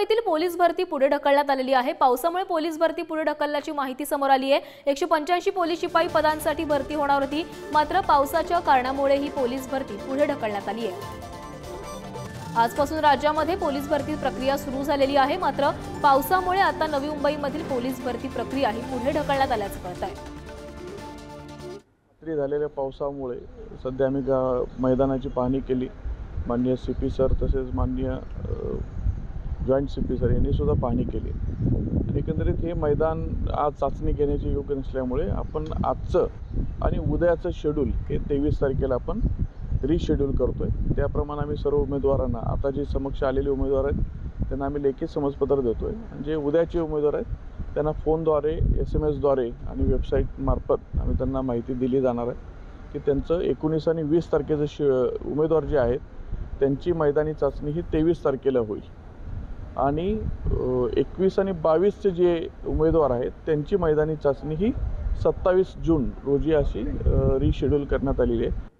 मुंबईतील पोलीस भरती पुढे ढकलण्यात आलेली आहे। पावसामुळे पोलीस भरती पुढे ढकलल्याची माहिती समोर आली आहे। 185 पोलीस शिपाई पदांसाठी भरती होणार होती, मात्र पावसाच्या कारणामुळे ही पोलीस भरती पुढे ढकलण्यात आली आहे। आजपासून राज्यामध्ये पोलीस भरती प्रक्रिया सुरू झालेली आहे, मात्र पावसामुळे आता नवी मुंबईमधील पोलीस भरती प्रक्रिया ही पुढे ढकलण्यात आल्याचं कळत आहे। रात्री झालेल्या पावसामुळे सध्या आम्ही मैदानाची पाहणी केली। माननीय सीपी सर तसेच माननीय जॉइंट सीपी सर यांनी सुद्धा पाहणी केली। एकंदरीत हे मैदान आज चाचणी घेण्याचे योग्य नसल्यामुळे आपण आजचं आणि उद्याचं शेड्यूल हे 23 तारखेला आपण रिशेड्यूल करतोय। त्याप्रमाणे आम्ही सर्व उमेदवारांना, आता जे समक्ष आलेले उमेदवार आहेत त्यांना आम्ही लेखी समजपत्र देतोय। जे उद्याचे उमेदवार आहेत त्यांना फोनद्वारे, SMS द्वारे आणि वेबसाईट मार्फत आम्ही त्यांना माहिती दिली जाणार आहे की त्यांचं 19 आणि 20 तारखेचं उमेदवार जे आहेत त्यांची मैदानी चाचणी ही 23 तारखेला होईल आणि 21 आणि 22चे जे उमेदवार आहेत त्यांची मैदानी चाचणी ही 27 जून रोजी अशी रिशेड्यूल करण्यात आलेली आहे।